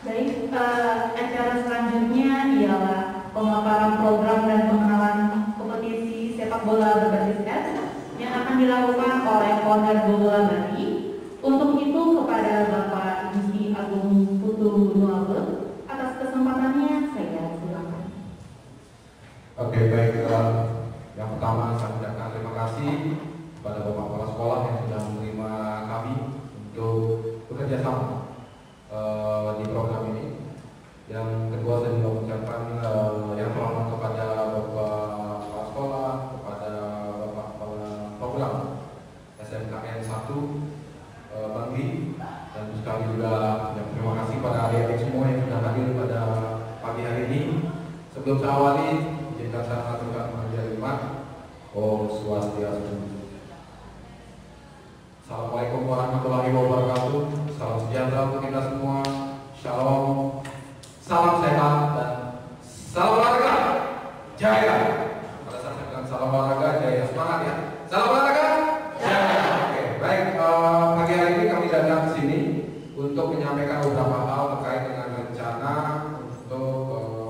Baik, acara selanjutnya ialah pemaparan program dan pengenalan kompetisi sepak bola berbasis apps yang akan dilakukan oleh Founder Bobola Bali. Untuk itu kepada Bapak Gusti Agung Putu Nuabe, atas kesempatannya saya silakan. Oke, baik. Yang pertama saya ucapkan terima kasih kepada Bapak Kepala Sekolah yang sudah menerima kami untuk bekerja sama di program ini. Yang kedua saya juga mengucapkan yang terhormat kepada Bapak Kepala Sekolah, kepada Bapak Kepala Program SMKN 1 Bang Bi, dan sekali juga yang terima kasih pada adik-adik semua yang sudah hadir pada pagi hari ini. Sebelum saya awali, izinkan saya mengaturkan pengajian lima. Om Swastiastu. Assalamualaikum warahmatullahi wabarakatuh. Salam sejahtera untuk kita semua. Shalom. Salam sehat dan salam olahraga jaya. Pada saat saya bilang salam olahraga jaya, semangat ya. Salam olahraga jaya. Oke, baik. Pagi hari ini kami datang ke sini untuk menyampaikan beberapa hal terkait dengan rencana untuk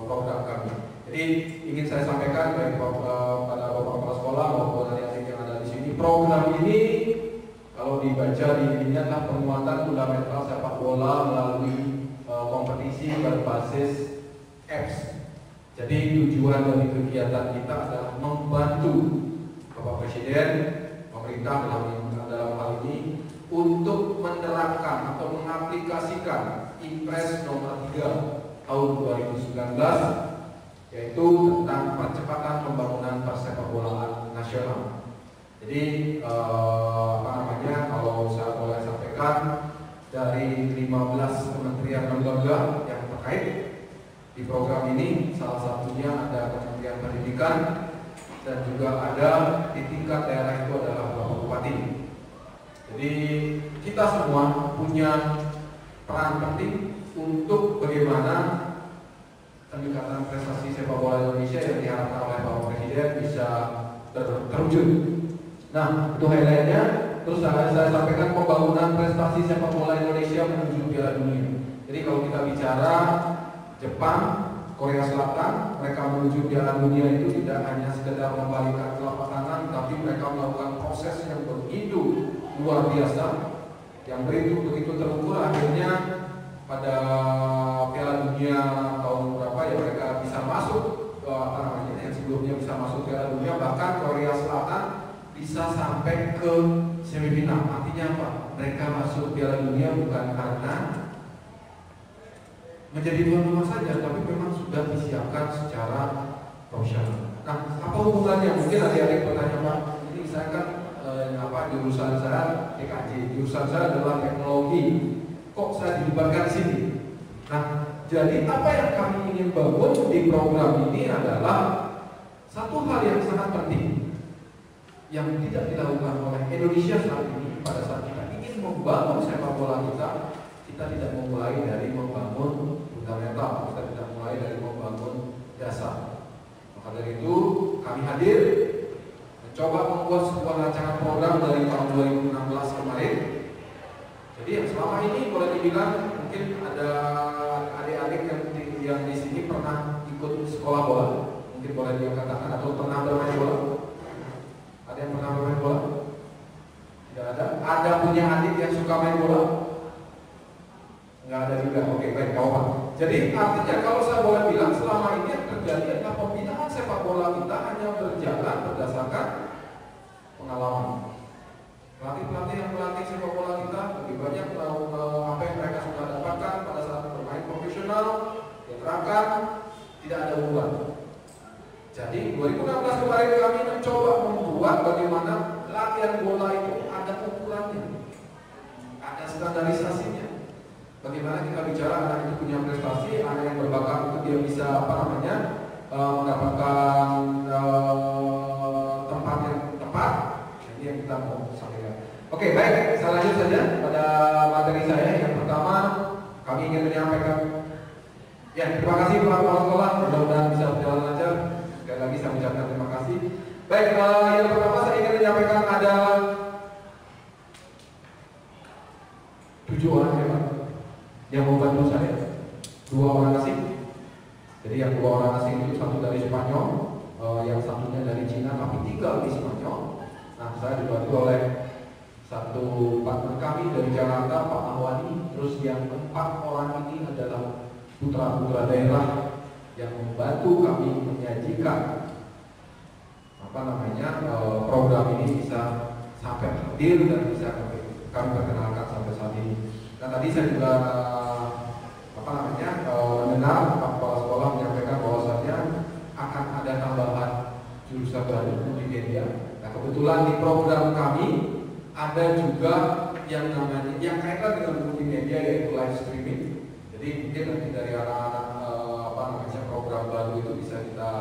program kami. Jadi ingin saya sampaikan baik pada Bapak Kepala Sekolah maupun adik-adik yang ada di sini, program ini kalau dibaca di ininya adalah penguatan fundamental sepak bola melalui kompetisi berbasis apps. Jadi tujuan dari kegiatan kita adalah membantu Bapak Presiden, pemerintah dalam hal ini untuk menerapkan atau mengaplikasikan Impres nomor 3 tahun 2019, yaitu tentang percepatan pembangunan persepakbolaan nasional. Jadi kalau saya boleh sampaikan, dari 15 kementerian lembaga yang terkait di program ini, salah satunya ada Kementerian Pendidikan dan juga ada di tingkat daerah itu adalah Bapak Bupati. Jadi kita semua punya peran penting untuk bagaimana peningkatan prestasi sepak bola Indonesia yang diharapkan oleh Bapak Presiden bisa terwujud. Nah, itu highlightnya. Terus saya sampaikan pembangunan prestasi sepak bola Indonesia menuju Piala Dunia. Jadi kalau kita bicara Jepang, Korea Selatan, mereka menuju Piala Dunia itu tidak hanya sekedar membalikkan telapak tangan, tapi mereka melakukan proses yang begitu luar biasa, yang begitu terukur. Akhirnya pada Piala Dunia tahun berapa ya mereka bisa masuk yang sebelumnya bisa masuk Piala Dunia, bahkan Korea Selatan bisa sampai ke semifinal. Artinya apa? Mereka masuk Piala Dunia bukan karena menjadi tuan rumah saja, tapi memang sudah disiapkan secara profesional. Nah, apa hubungannya? Mungkin adik-adik bertanya, Pak, ini saya kan jurusan saya TKJ, jurusan saya adalah teknologi. Kok saya dilibatkan di sini? Nah, jadi apa yang kami ingin bangun di program ini adalah satu hal yang sangat penting yang tidak dilakukan oleh Indonesia saat ini. Pada saat kita ingin membangun sepak bola kita tidak memulai dari membangun fundamental, kita tidak mulai dari membangun dasar. Maka dari itu kami hadir mencoba membuat sebuah rancangan program dari tahun 2016 kemarin. Jadi yang selama ini boleh dibilang mungkin ada adik-adik yang di sini pernah ikut sekolah bola, mungkin boleh dikatakan, atau pernah bermain bola. Ada yang pernah bermain bola? Tidak ada. Ada punya adik yang suka main bola? Enggak ada juga. Oke, baik, kawan. Jadi artinya kalau saya boleh bilang selama ini yang terjadi adalah pembinaan sepak bola kita hanya berjalan berdasarkan pengalaman. Pelatih-pelatih yang melatih sepak bola kita lebih banyak tahu apa yang mereka sudah dapatkan pada saat bermain profesional, diterapkan, tidak ada hubungan. Jadi 2016 kemarin kami mencoba membuat bagaimana latihan bola itu ada ukurannya, ada standarisasinya. Bagaimana kita bicara anak itu punya prestasi, anak yang berbakat itu dia bisa mendapatkan tempat yang tepat. Ini yang kita mau sampaikan. Oke, baik, saya lanjut saja pada materi saya. Yang pertama, kami ingin menyampaikan. Ya, terima kasih Pak Kepala Sekolah, mudah-mudahan bisa berjalan lancar. Sekali lagi saya ucapkan terima kasih. Baik, yang pertama saya ingin menyampaikan ada 7 orang ya Pak yang membantu saya. 2 orang asing. Jadi yang 2 orang asing itu satu dari Spanyol, yang satunya dari Cina tapi tinggal di Spanyol. Nah, saya dibantu oleh satu partner kami dari Jakarta, Pak Ahwani. Terus yang 4 orang ini adalah putra-putra daerah yang membantu kami menyajikan program ini bisa sampai hadir dan bisa kami perkenalkan sampai saat ini. Nah, tadi saya juga mendengar Pak Kepala Sekolah menyampaikan bahwasannya akan ada tambahan jurusan baru multimedia. Nah, kebetulan di program kami ada juga yang namanya yang kaitan dengan multimedia, yaitu live streaming. Jadi mungkin nanti dari anak-anak program baru itu bisa kita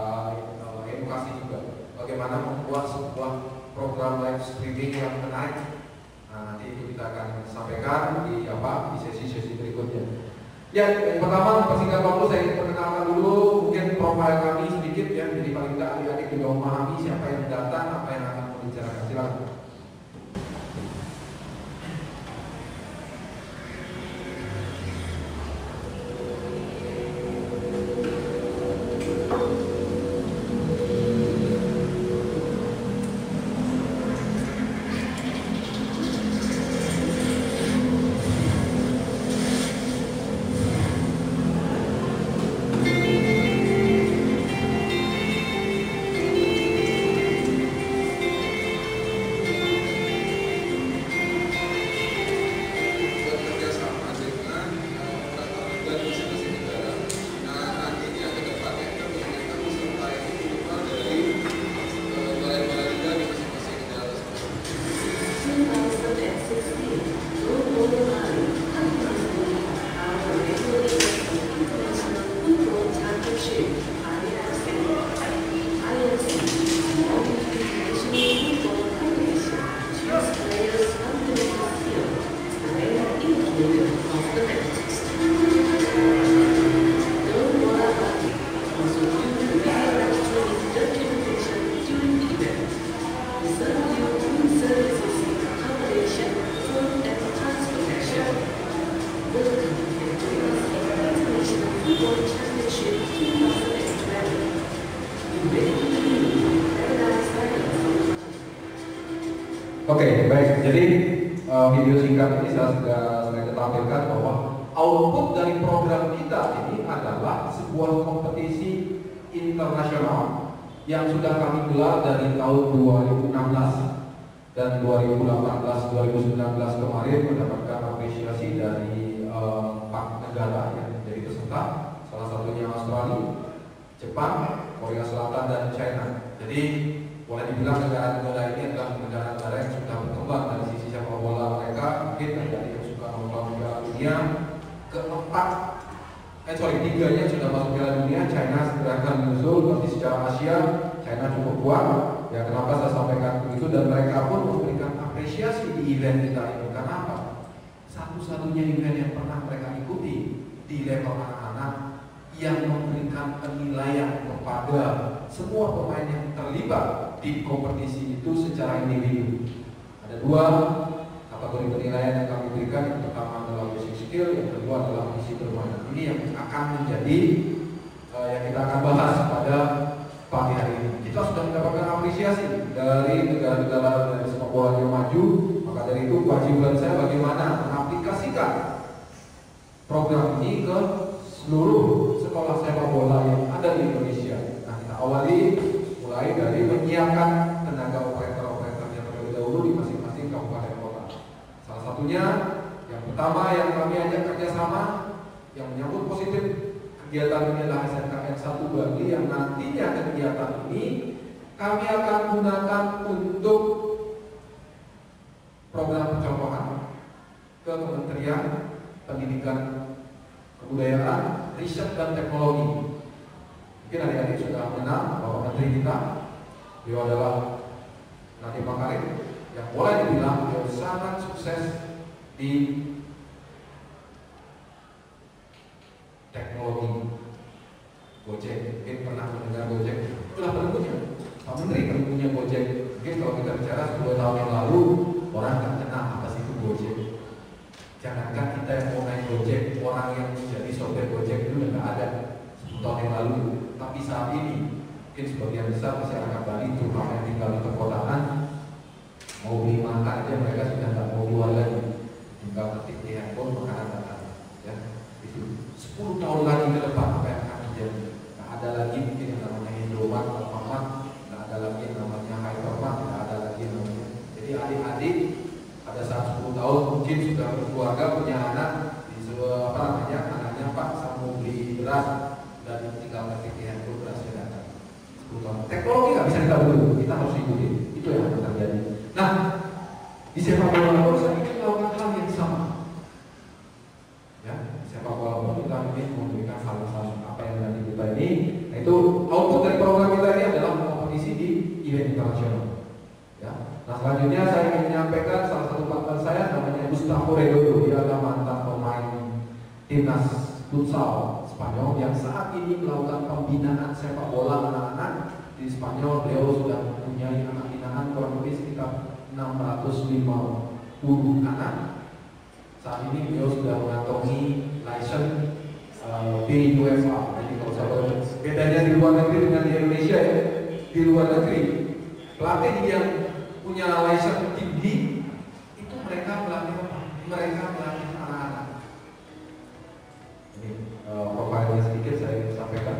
edukasi juga bagaimana membuat sebuah program live streaming yang menarik. Nah, nanti itu kita akan sampaikan di sesi-sesi berikutnya. Ya, yang pertama persingkat waktu saya ingin perkenalkan dulu mungkin profil kami sedikit ya, jadi paling tidak adik-adik juga memahami siapa yang datang, apa yang akan membicarakan. Silakan. Oke, baik. Jadi video singkat ini saya sudah tampilkan bahwa output dari program kita ini adalah sebuah kompetisi internasional yang sudah kami gelar dari tahun 2016 dan 2018-2019 kemarin mendapatkan apresiasi dari 4 negara yang menjadi peserta, salah satunya Australia, Jepang, Korea Selatan, dan China. Jadi boleh dibilang negara-negara ini adalah negara-negara yang sudah berkembang dari sisi sepak bola mereka. Mungkin ada yang suka nonton Piala Dunia. Tiganya sudah masuk Piala Dunia. China segera akan menyusul. Tapi secara Asia, China cukup kuat. Ya, kenapa saya sampaikan begitu, dan mereka pun memberikan apresiasi di event kita ini. Karena apa? Satu-satunya event yang pernah mereka ikuti di level anak-anak yang memberikan penilaian kepada semua pemain yang terlibat di kompetisi itu secara individu. Ada 2 kategori penilaian yang kami berikan. Yang pertama adalah basic skill, yang kedua adalah visi bermain. Ini yang akan menjadi yang kita akan bahas pada pagi hari ini. Kita sudah mendapatkan apresiasi dari negara-negara dari sepak bola yang maju. Maka dari itu kewajiban saya bagaimana mengaplikasikan program ini ke seluruh sekolah sepak bola yang ada di Indonesia. Nah, kita awali mulai dari menyiapkan tenaga operator-operatornya terlebih dahulu di masing-masing kabupaten kota. Salah satunya yang pertama yang kami ajak kerjasama yang menyambut positif kegiatan ini adalah SNKN 1 Bali, yang nantinya kegiatan ini kami akan gunakan untuk program percontohan ke Kementerian Pendidikan, Kebudayaan, Riset dan Teknologi. Mungkin adik-adik sudah mengenal bahwa menteri kita, beliau adalah Nadiem Makarim, yang boleh dibilang beliau sangat sukses di teknologi Gojek. Mungkin pernah mendengar Gojek, itulah penentunya. Pak Menteri penentunya Gojek. Mungkin kalau kita bicara 10 tahun yang lalu, orang nggak kenal apa sih itu Gojek. Jangankan kita yang mau naik Gojek, orang yang menjadi sopir Gojek itu udah Tapi saat ini mungkin sebagian besar masyarakat Bali, terutama yang tinggal di perkotaan, mau beli makan aja mereka sudah tidak mau keluar lagi, tinggal ketik di handphone makanan datang. Ya, itu 10 tahun lagi ke depan apa yang akan terjadi? Tidak ada lagi mungkin yang namanya Indomaret, Alfamart, tidak ada lagi yang namanya Hypermart, tidak ada lagi yang namanya. Jadi adik-adik pada saat 10 tahun mungkin sudah berkeluarga, punya anak, anaknya Pak, saya mau beli beras dan tinggal ketik di handphone berasnya datang. Teknologi nggak bisa kita ubah, kita harus ikuti. Itu yang akan terjadi. Nah, di sepak bola saya ingin melakukan hal yang sama. Ya, di sepak bola kita ingin memberikan hal yang sama. Apa yang nanti kita ini, nah itu output dari program kita ini adalah kompetisi di event internasional. Ya. Nah, selanjutnya saya ingin menyampaikan salah satu partner saya namanya Gustavo Redondo. Dia adalah mantan pemain timnas futsal Spanyol yang saat ini melakukan pembinaan sepak bola anak-anak di Spanyol. Beliau sudah mempunyai anak binaan kurang lebih sekitar 650 anak. Saat ini beliau sudah mengantongi license B2FA. Jadi kalau saya bedanya di luar negeri dengan di Indonesia ya, di luar negeri pelatih yang punya license tinggi itu mereka melatih apa? Mereka melatih anak-anak. Ini profilnya sedikit saya ingin sampaikan.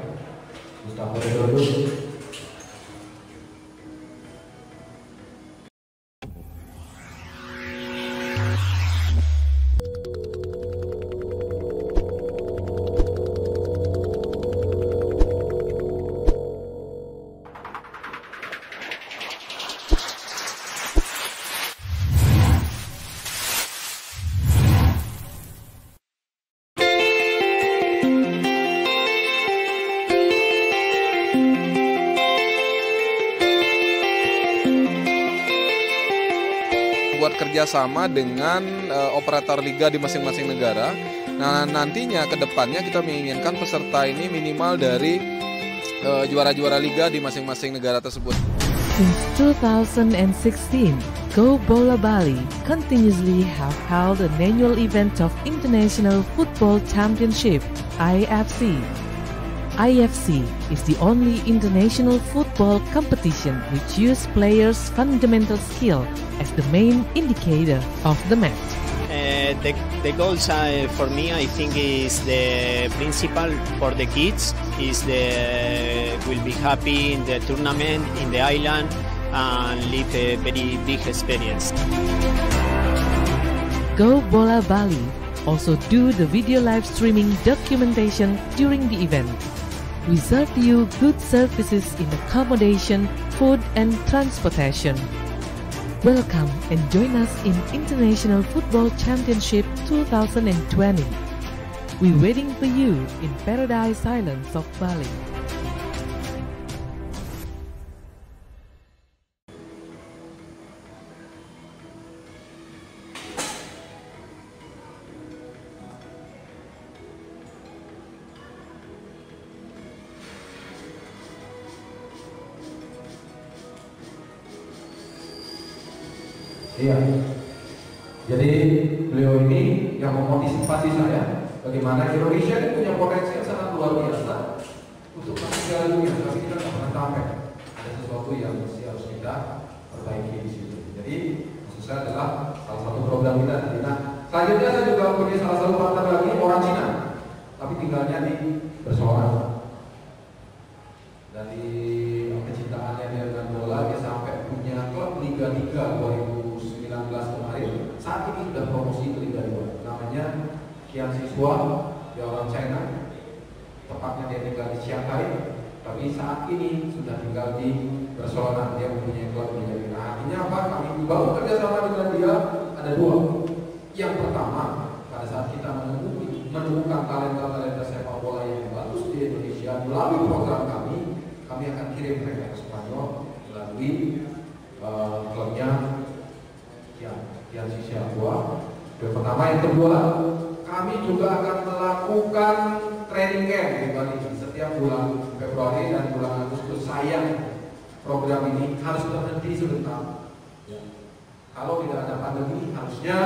Gustavo Redondo. Buat kerjasama dengan operator liga di masing-masing negara. Nah, nantinya ke depannya kita menginginkan peserta ini minimal dari juara-juara liga di masing-masing negara tersebut. Since 2016, Go Bola Bali continuously have held an annual event of International Football Championship, IFC. IFC is the only international football competition which use players' fundamental skill as the main indicator of the match. The goals for me, I think, is the principal for the kids is will be happy in the tournament in the island and live a very big experience. Go Bola Bali also do the video live streaming documentation during the event. We serve you good services in accommodation, food and transportation. Welcome and join us in International Football Championship 2020. We're waiting for you in Paradise Islands of Bali. Iya. Jadi beliau ini yang memotivasi saya bagaimana Indonesia ini punya potensi yang sangat luar biasa untuk masuk ke dunia, tapi kita tidak pernah sampai. Ada sesuatu yang mesti harus kita perbaiki di situ. Jadi maksud saya adalah salah satu program kita tadi. Nah, selanjutnya saya juga punya salah satu partner lagi orang Cina, tapi tinggalnya di Barcelona. Dari kecintaannya dia dengan bola, dia sampai punya klub Liga 3 2019 kemarin. Saat ini sudah promosi ke Liga 2. Namanya Kian Siswa, dia orang China. Tepatnya dia tinggal di Shanghai, tapi saat ini sudah tinggal di Barcelona. Dia mempunyai klub Liga 3. Nah, artinya apa? Kami juga bekerja sama dengan dia ada dua. Yang pertama, pada saat kita menemukan talenta-talenta sepak bola yang bagus di Indonesia melalui program kami akan kirim mereka ke Spanyol melalui klubnya Kian Siswa. Yang pertama, yang kedua, kami juga akan melakukan training camp di Bali setiap bulan Februari dan bulan Agustus. Sayang program ini harus berhenti sebentar. Ya. Kalau tidak ada pandemi, harusnya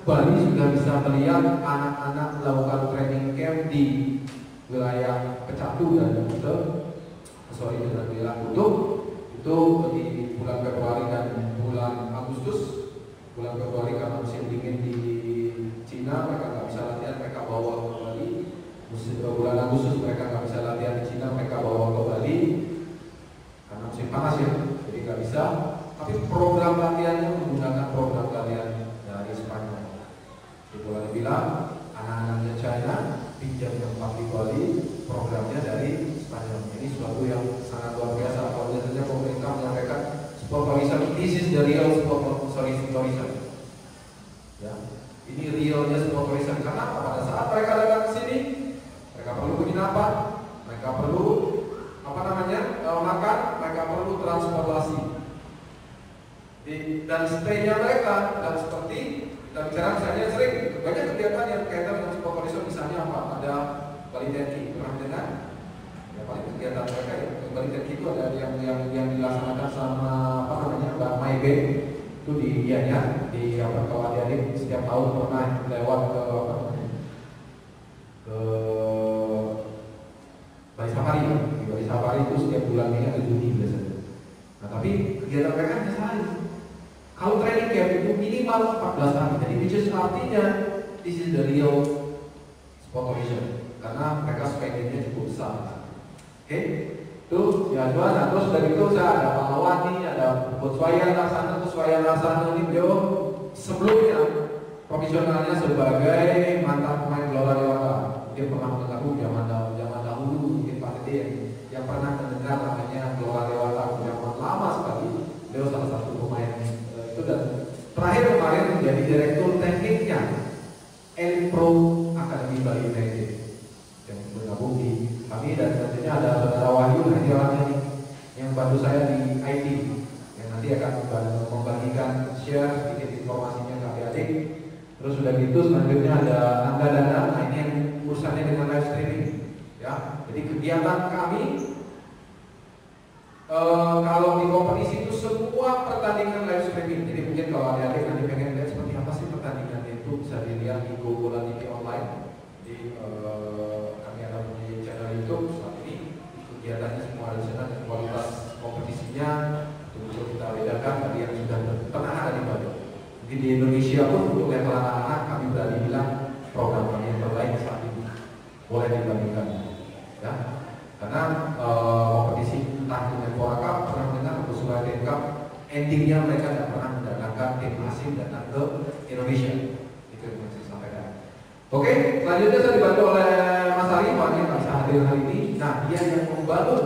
Bali sudah bisa melihat anak-anak melakukan training camp di wilayah Pecatu dan Kuta. sorry dengan bilang tutup itu di bulan Februari dan bulan Agustus. Bulan Februari karena musim dingin di Cina mereka nggak bisa latihan, mereka bawa ke Bali. Bulan Agustus mereka nggak bisa latihan di Cina, mereka bawa ke Bali karena musim panas ya, jadi nggak bisa. Tapi program latihannya menggunakan program latihan dari Spanyol. Jadi boleh dibilang anak-anaknya China pinjam tempat di Bali, programnya dari Spanyol. Ini suatu yang sangat luar biasa. Kalau biasanya pemerintah menyampaikan sport tourism, this is the real sport tourism. Ya, ini realnya sport tourism. Karena pada saat mereka datang ke sini, mereka perlu penginapan, mereka perlu makan, mereka perlu transportasi. Dan stay-nya mereka, dan seperti kita bicara misalnya sering banyak kegiatan yang kaitan dengan sport tourism, misalnya apa? Ada Bali Tenki, pernah dengar? Ya, paling kegiatan mereka ya. Bali Tenki itu ada yang dilaksanakan sama Mbak Maibe itu di Gianyar, di kalau adik-adik setiap tahun pernah lewat ke Bali Safari. Di Bali Safari itu setiap bulan Mei atau Juni biasanya. Nah tapi kegiatan mereka hanya sehari. Kalau training camp itu minimal 14 hari. Jadi which is artinya this is the real sport tourism karena mereka spendingnya cukup besar. Oke, tuh ya jual. Nah terus dari itu saya ada pahlawan nih, ada Swaya Laksana ini beliau sebelumnya profesionalnya sebagai mantan pemain Gelora Dewata. Mungkin pernah mendengar zaman dahulu mungkin Pak Dede yang pernah mendengar namanya Gelora Dewata zaman lama sekali. Beliau salah satu pemain itu dan terakhir kemarin menjadi direktur tekniknya Elite Pro Academy Bali United yang bergabung di kami dan tentunya ada saudara Wahyu hadirannya nih yang bantu saya di IT yang nanti akan membagikan share sedikit informasinya ke adik-adik. Terus sudah gitu selanjutnya ada Angga Dana, nah ini yang urusannya dengan live streaming ya. Jadi kegiatan kami kalau di kompetisi itu semua pertandingan live streaming. Jadi mungkin kalau adik-adik nanti pengen lihat seperti apa sih pertandingannya itu bisa dilihat di Google TV online. Jadi kami ada punya channel YouTube saat ini. Kegiatannya semua ada di sana dan kualitas kompetisinya betul-betul kita bedakan dari yang sudah pernah ada di Bali. Jadi di Indonesia pun untuk level anak-anak kami berani bilang program kami yang terbaik saat ini boleh dibandingkan ya. Karena kompetisi entah di Menpora Cup pernah dengar atau Sulawesi Cup, endingnya mereka tidak pernah mendatangkan tim asing datang ke Indonesia. Itu yang saya sampaikan. Oke, selanjutnya saya dibantu oleh Mas Ari, Pak yang bisa hadir hari ini. Nah, dia yang membangun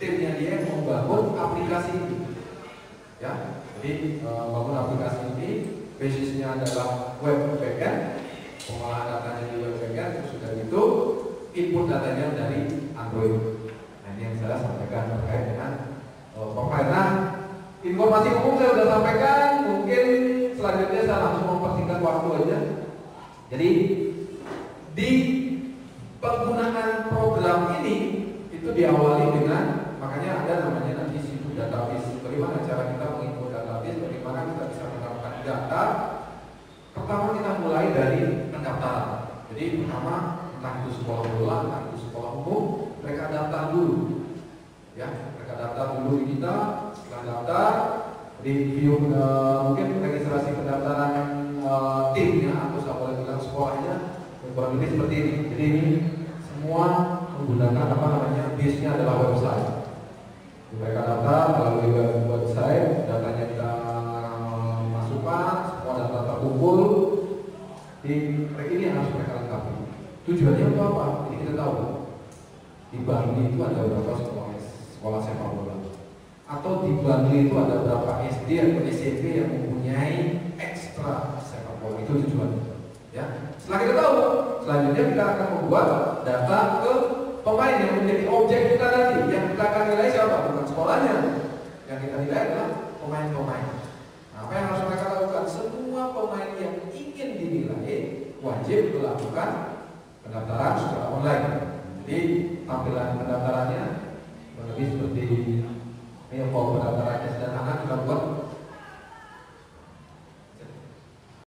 timnya, dia yang membangun aplikasi ini. Ya, jadi membangun aplikasi ini basisnya adalah web backend, pengolahan datanya di web backend, terus sudah itu input datanya dari Android. Nah ini yang saya sampaikan terkait dengan profile. Nah informasi umum saya sudah sampaikan, mungkin selanjutnya saya langsung mempersingkat waktu aja. Jadi di penggunaan program ini itu diawali dengan, makanya ada namanya nanti situ database. Bagaimana cara kita menginput database, bagaimana kita bisa mendapatkan data. Pertama kita mulai dari pendaftaran. Jadi pertama entah itu sekolah bola, entah itu sekolah umum, mereka daftar dulu, ya, mereka daftar dulu di kita. Setelah daftar, review mungkin registrasi pendaftaran timnya atau saya boleh bilang sekolahnya kurang lebih seperti ini. Jadi ini semua menggunakan base-nya adalah website. Mereka daftar melalui website, datanya kita masukkan, semua data terkumpul. Di ini harus mereka lengkapi. Tujuannya untuk apa? Jadi kita tahu di Bali itu ada berapa sekolah sepak bola, atau di Bali itu ada berapa SD atau SMP yang mempunyai ekstra sepak bola. Itu tujuannya. Ya. Setelah kita tahu, selanjutnya kita akan membuat data ke pemain yang menjadi objek kita nanti. Yang kita akan nilai siapa? Bukan sekolahnya. Yang kita nilai adalah pemain-pemain. Nah, apa yang harus mereka lakukan? Semua pemain yang ingin dinilai wajib melakukan pendaftaran secara online. Jadi tampilan pendaftarannya lebih